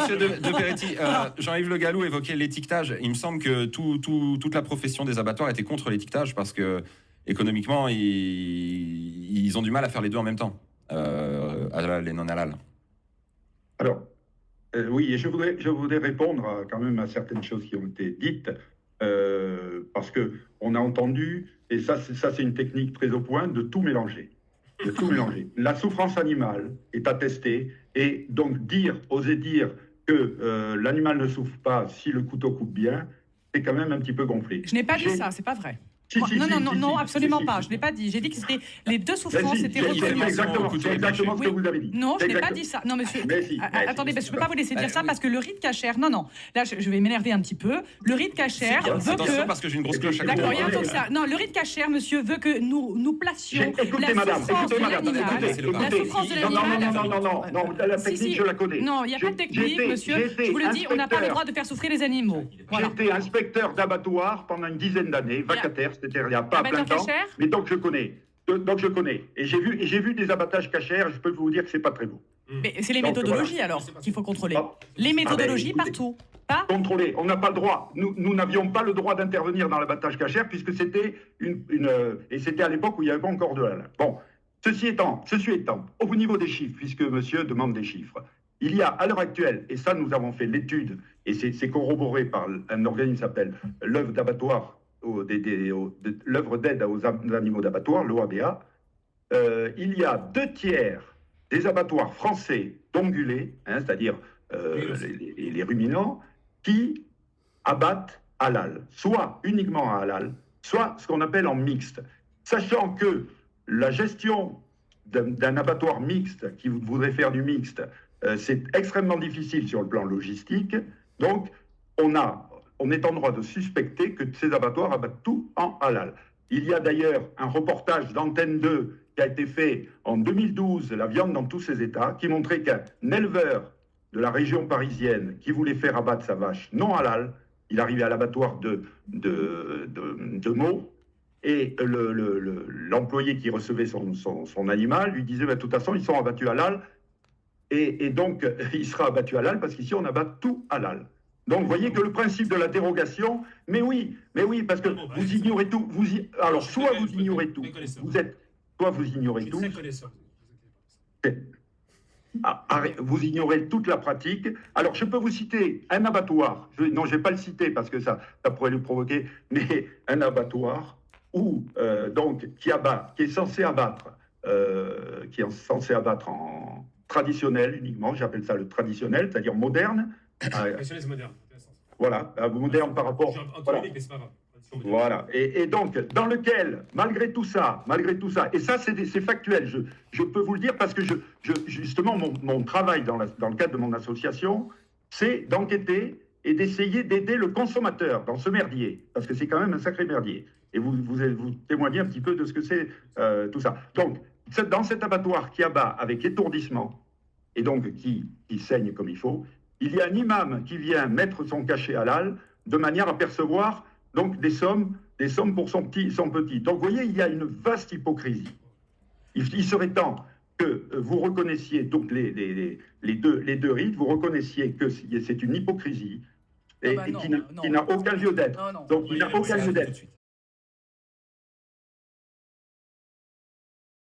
Monsieur de Peretti, Jean-Yves Le Gallou évoquait l'étiquetage. Il me semble que toute la profession des abattoirs était contre l'étiquetage parce que économiquement, ils ont du mal à faire les deux en même temps, halal et non halal. Alors, oui, et je voudrais répondre quand même à certaines choses qui ont été dites, parce qu'on a entendu, et ça c'est une technique très au point, de tout mélanger. De tout mélanger. La souffrance animale est attestée, et donc oser dire que l'animal ne souffre pas si le couteau coupe bien, c'est quand même un petit peu gonflé. Je n'ai pas dit ça, c'est pas vrai. Non, absolument pas. Je n'ai pas dit. J'ai dit que c'était les deux souffrances étaient reconnues. C'est exactement ce que vous avez dit. Non, je n'ai pas dit ça. Non, monsieur. Attendez, je ne peux pas vous laisser dire ça parce que le rite cachère. Non. Là, je vais m'énerver un petit peu. Le rite cachère veut que. Parce que j'ai une grosse cloche à côté. D'accord, il y a un truc ça. Non, le rite cachère, monsieur, veut que nous placions la souffrance de l'animal. La souffrance de l'animal. Non, la technique, je la connais. Non, il n'y a pas de technique, monsieur. Je vous le dis, on n'a pas le droit de faire souffrir les animaux. J'étais inspecteur d'abattoir pendant une dizaine d'années, vacataire. C'est-à-dire, il n'y a pas plein de temps, mais donc je connais. Et j'ai vu des abattages cachers, je peux vous dire que c'est pas très beau. Mais c'est les méthodologies alors qu'il faut contrôler. Les méthodologies partout. Pas contrôler. On n'a pas le droit. Nous n'avions pas le droit d'intervenir dans l'abattage cachère puisque c'était et c'était à l'époque où il n'y avait pas encore de halal. Bon, ceci étant, au niveau des chiffres, puisque monsieur demande des chiffres, il y a à l'heure actuelle, et ça nous avons fait l'étude, et c'est corroboré par un organisme qui s'appelle l'œuvre d'abattoir, l'œuvre d'aide aux animaux d'abattoir, l'OABA, il y a 2/3 des abattoirs français d'ongulés, c'est-à-dire les ruminants, qui abattent halal, soit uniquement à halal, soit ce qu'on appelle en mixte. Sachant que la gestion d'un abattoir mixte, qui voudrait faire du mixte, c'est extrêmement difficile sur le plan logistique. Donc, on est en droit de suspecter que ces abattoirs abattent tout en halal. Il y a d'ailleurs un reportage d'Antenne 2 qui a été fait en 2012, la viande dans tous ses états, qui montrait qu'un éleveur de la région parisienne qui voulait faire abattre sa vache non halal, il arrivait à l'abattoir de Meaux, et l'employé qui recevait son animal lui disait de toute façon, ils sont abattus halal, et donc il sera abattu halal parce qu'ici on abat tout halal. Donc, vous voyez que le principe de la dérogation, mais oui, parce que vous ignorez tout. Alors, soit vous ignorez tout, soit vous ignorez tout. Vous ignorez toute la pratique. Alors, je peux vous citer un abattoir. Non, je ne vais pas le citer parce que ça pourrait le provoquer, mais un abattoir qui est censé abattre en traditionnel uniquement. J'appelle ça le traditionnel, c'est-à-dire moderne. Voilà, moderne par rapport. Voilà. Et donc, dans lequel, malgré tout ça, et ça c'est factuel, je peux vous le dire parce que justement, mon travail dans le cadre de mon association, c'est d'enquêter et d'essayer d'aider le consommateur dans ce merdier, parce que c'est quand même un sacré merdier. Et vous témoignez un petit peu de ce que c'est tout ça. Donc, dans cet abattoir qui abat avec étourdissement, et donc qui saigne comme il faut, il y a un imam qui vient mettre son cachet halal de manière à percevoir donc des sommes pour son petit. Donc vous voyez, il y a une vaste hypocrisie. Il serait temps que vous reconnaissiez donc les deux rites, vous reconnaissiez que c'est une hypocrisie et qui n'a aucun lieu d'être. Donc il n'a aucun lieu d'être.